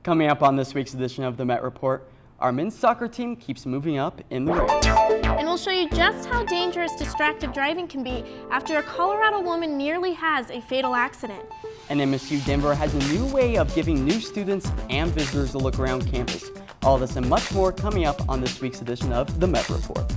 Coming up on this week's edition of the Met Report, our men's soccer team keeps moving up in the ranks. And we'll show you just how dangerous distracted driving can be after a Colorado woman nearly has a fatal accident. And MSU Denver has a new way of giving new students and visitors a look around campus. All this and much more coming up on this week's edition of the Met Report.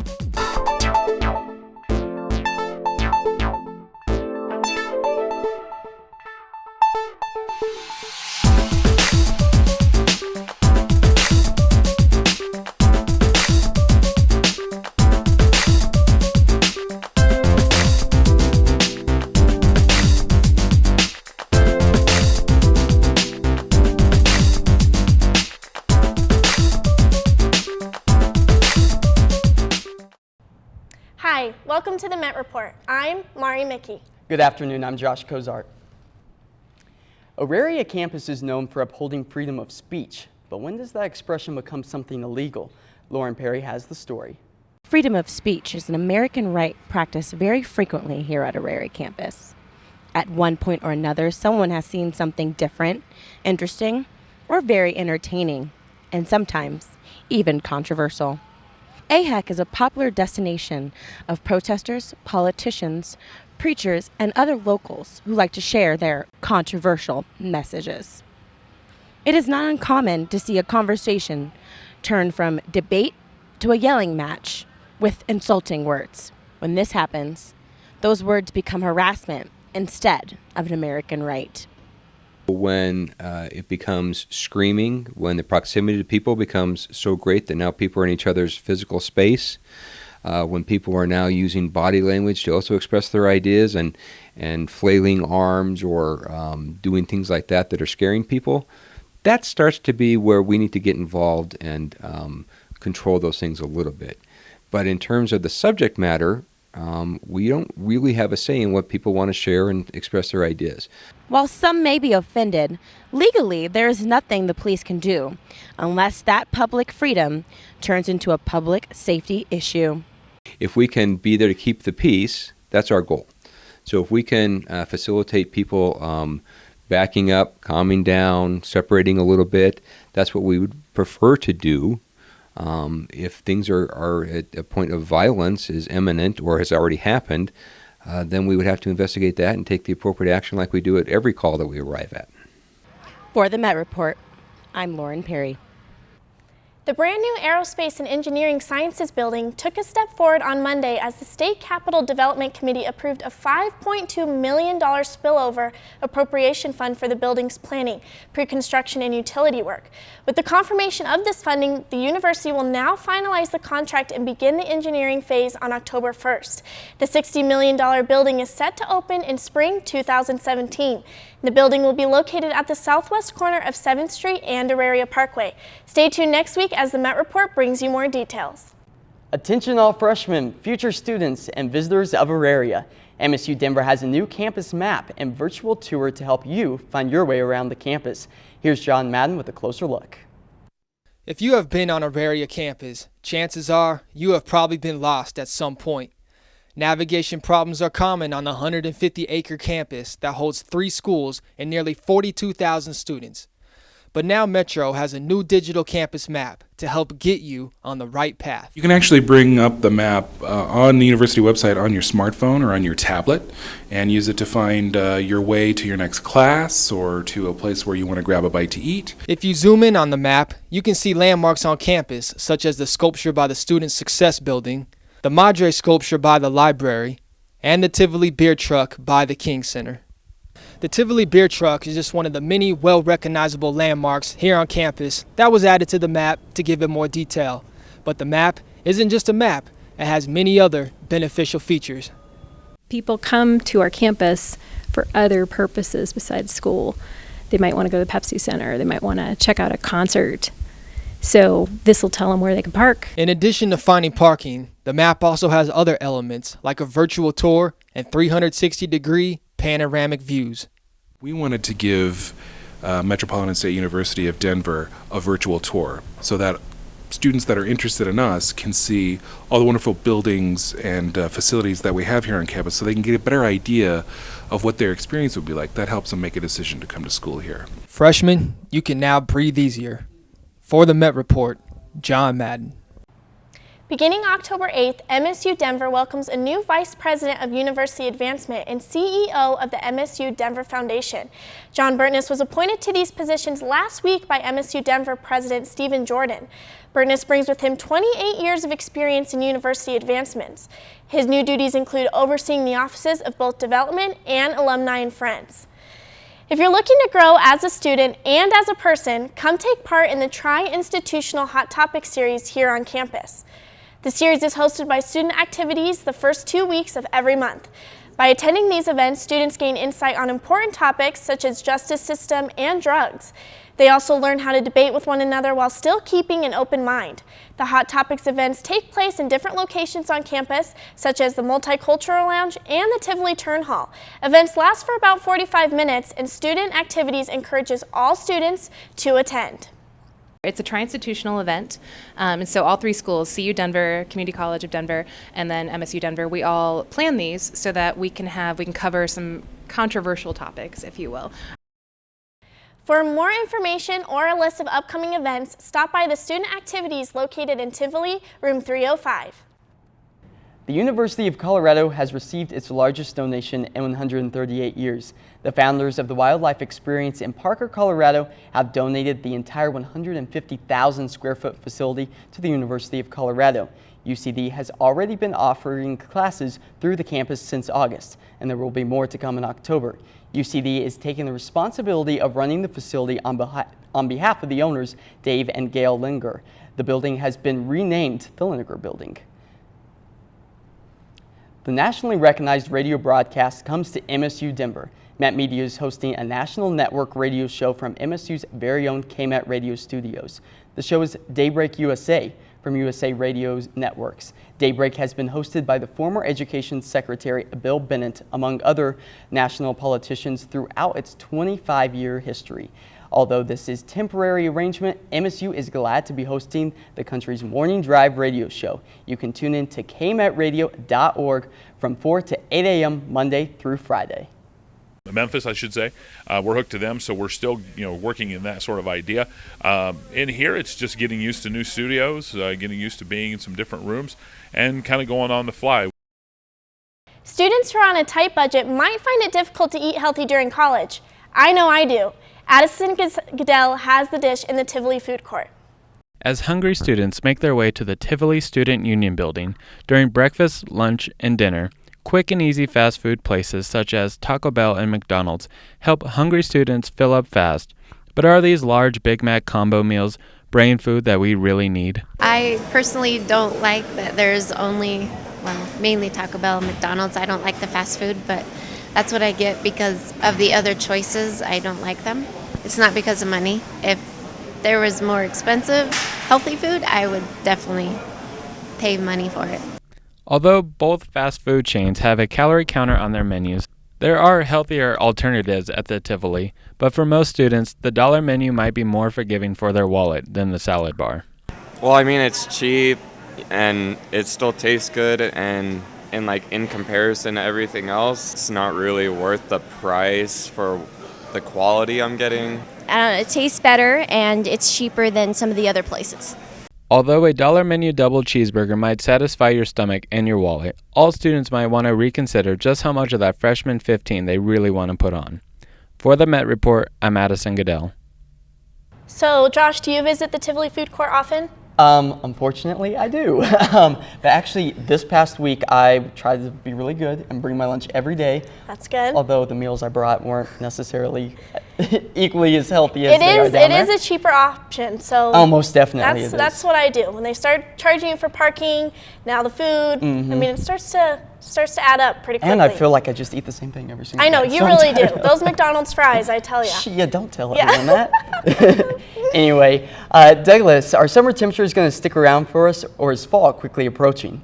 Hi, welcome to the Met Report. I'm Maurie Mickey. Good afternoon, I'm Josh Cozart. Auraria Campus is known for upholding freedom of speech, but when does that expression become something illegal? Lauren Perry has the story. Freedom of speech is an American right practiced very frequently here at Auraria Campus. At one point or another, someone has seen something different, interesting, or very entertaining, and sometimes even controversial. AHEC is a popular destination of protesters, politicians, preachers, and other locals who like to share their controversial messages. It is not uncommon to see a conversation turn from debate to a yelling match with insulting words. When this happens, those words become harassment instead of an American right. When it becomes screaming, when the proximity to people becomes so great that now people are in each other's physical space, when people are now using body language to also express their ideas and flailing arms or doing things like that that are scaring people, that starts to be where we need to get involved and control those things a little bit. But in terms of the subject matter, we don't really have a say in what people want to share and express their ideas. While some may be offended, legally there is nothing the police can do unless that public freedom turns into a public safety issue. If we can be there to keep the peace, that's our goal. So if we can facilitate people backing up, calming down, separating a little bit, that's what we would prefer to do. If things are at a point of violence is imminent or has already happened, then we would have to investigate that and take the appropriate action like we do at every call that we arrive at. For the Met Report, I'm Lauren Perry. The brand new Aerospace and Engineering Sciences building took a step forward on Monday as the State Capital Development Committee approved a $5.2 million spillover appropriation fund for the building's planning, pre-construction, and utility work. With the confirmation of this funding, the university will now finalize the contract and begin the engineering phase on October 1st. The $60 million building is set to open in spring 2017. The building will be located at the southwest corner of 7th Street and Auraria Parkway. Stay tuned next week as the Met Report brings you more details. Attention all freshmen, future students, and visitors of Auraria. MSU Denver has a new campus map and virtual tour to help you find your way around the campus. Here's John Madden with a closer look. If you have been on Auraria Campus, chances are you have probably been lost at some point. Navigation problems are common on the 150-acre campus that holds 3 schools and nearly 42,000 students. But now Metro has a new digital campus map to help get you on the right path. You can actually bring up the map on the university website on your smartphone or on your tablet and use it to find your way to your next class or to a place where you want to grab a bite to eat. If you zoom in on the map, you can see landmarks on campus, such as the sculpture by the Student Success Building, the Madre sculpture by the library, and the Tivoli beer truck by the King Center. The Tivoli beer truck is just one of the many well-recognizable landmarks here on campus that was added to the map to give it more detail. But the map isn't just a map, it has many other beneficial features. People come to our campus for other purposes besides school. They might want to go to the Pepsi Center, they might want to check out a concert. So this will tell them where they can park. In addition to finding parking, the map also has other elements like a virtual tour and 360-degree panoramic views. We wanted to give Metropolitan State University of Denver a virtual tour so that students that are interested in us can see all the wonderful buildings and facilities that we have here on campus, so they can get a better idea of what their experience would be like. That helps them make a decision to come to school here. Freshmen, you can now breathe easier. For the Met Report, John Madden. Beginning October 8th, MSU Denver welcomes a new Vice President of University Advancement and CEO of the MSU Denver Foundation. John Burtness was appointed to these positions last week by MSU Denver President Stephen Jordan. Burtness brings with him 28 years of experience in university advancements. His new duties include overseeing the offices of both development and alumni and friends. If you're looking to grow as a student and as a person, come take part in the Tri-Institutional Hot Topics series here on campus. The series is hosted by student activities the first 2 weeks of every month. By attending these events, students gain insight on important topics such as justice system and drugs. They also learn how to debate with one another while still keeping an open mind. The Hot Topics events take place in different locations on campus, such as the Multicultural Lounge and the Tivoli Turn Hall. Events last for about 45 minutes, and student activities encourages all students to attend. It's a tri-institutional event, and so all three schools, CU Denver, Community College of Denver, and then MSU Denver, we all plan these so that we can cover some controversial topics, if you will. For more information or a list of upcoming events, stop by the student activities located in Tivoli, room 305. The University of Colorado has received its largest donation in 138 years. The founders of the Wildlife Experience in Parker, Colorado have donated the entire 150,000 square foot facility to the University of Colorado. UCD has already been offering classes through the campus since August, and there will be more to come in October. UCD is taking the responsibility of running the facility on behalf of the owners, Dave and Gail Linger. The building has been renamed the Lineker Building. The nationally recognized radio broadcast comes to MSU Denver. Met Media is hosting a national network radio show from MSU's very own KMET Radio Studios. The show is Daybreak USA from USA Radio Networks. Daybreak has been hosted by the former Education Secretary Bill Bennett, among other national politicians, throughout its 25-year history. Although this is temporary arrangement, MSU is glad to be hosting the country's morning drive radio show. You can tune in to kmetradio.org from 4 to 8 a.m. Monday through Friday. Memphis, I should say. We're hooked to them, so we're still, working in that sort of idea. In here, it's just getting used to new studios, getting used to being in some different rooms, and kind of going on the fly. Students who are on a tight budget might find it difficult to eat healthy during college. I know I do. Addison Goodell has the dish in the Tivoli Food Court. As hungry students make their way to the Tivoli Student Union Building during breakfast, lunch, and dinner, quick and easy fast food places such as Taco Bell and McDonald's help hungry students fill up fast. But are these large Big Mac combo meals brain food that we really need? I personally don't like that there's mainly Taco Bell and McDonald's. I don't like the fast food, but that's what I get because of the other choices. I don't like them. It's not because of money. If there was more expensive, healthy food, I would definitely pay money for it. Although both fast food chains have a calorie counter on their menus, there are healthier alternatives at the Tivoli, but for most students, the dollar menu might be more forgiving for their wallet than the salad bar. Well, I mean, it's cheap and it still tastes good, and in comparison to everything else, it's not really worth the price for the quality I'm getting. It tastes better and it's cheaper than some of the other places. Although a dollar menu double cheeseburger might satisfy your stomach and your wallet, all students might want to reconsider just how much of that freshman 15 they really want to put on. For the Met Report, I'm Addison Goodell. So, Josh, do you visit the Tivoli Food Court often? Unfortunately, I do. But actually, this past week, I tried to be really good and bring my lunch every day. That's good. Although the meals I brought weren't necessarily equally as healthy as they are down there. It is a cheaper option, so. Oh, most definitely That's what I do. When they start charging you for parking, now the food, I mean, it starts to add up pretty quickly. And I feel like I just eat the same thing every single day. I know, you really do. Those McDonald's fries, I tell you. Yeah, don't tell everyone that. Anyway, Douglas, are summer temperatures going to stick around for us, or is fall quickly approaching?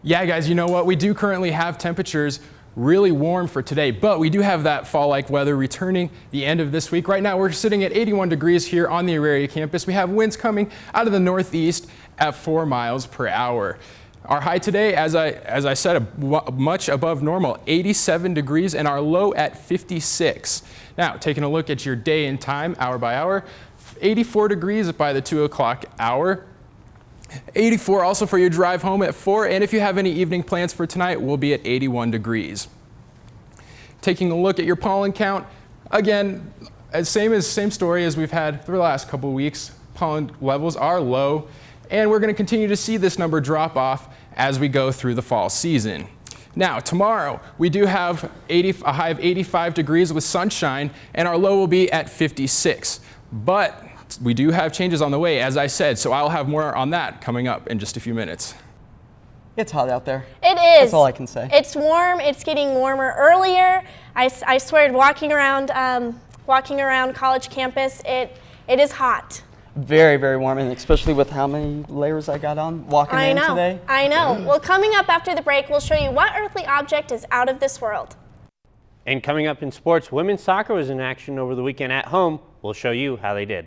Yeah, guys, you know what? We do currently have temperatures really warm for today, but we do have that fall-like weather returning the end of this week. Right now we're sitting at 81 degrees here on the Auraria campus. We have winds coming out of the northeast at 4 miles per hour. Our high today, as I said, much above normal, 87 degrees, and our low at 56. Now, taking a look at your day and time, hour by hour, 84 degrees by the 2 o'clock hour. 84 also for your drive home at 4, and if you have any evening plans for tonight, we'll be at 81 degrees. Taking a look at your pollen count, again, same story as we've had through the last couple of weeks. Pollen levels are low, and we're going to continue to see this number drop off as we go through the fall season. Now, tomorrow, we do have a high of 85 degrees with sunshine, and our low will be at 56. But we do have changes on the way, as I said, so I'll have more on that coming up in just a few minutes. It's hot out there. It is. That's all I can say. It's warm. It's getting warmer. Earlier, I swear, walking around college campus, it is hot. Very, very warm, and especially with how many layers I got on walking in today. I know. Well, coming up after the break, we'll show you what earthly object is out of this world. And coming up in sports, women's soccer was in action over the weekend at home. We'll show you how they did.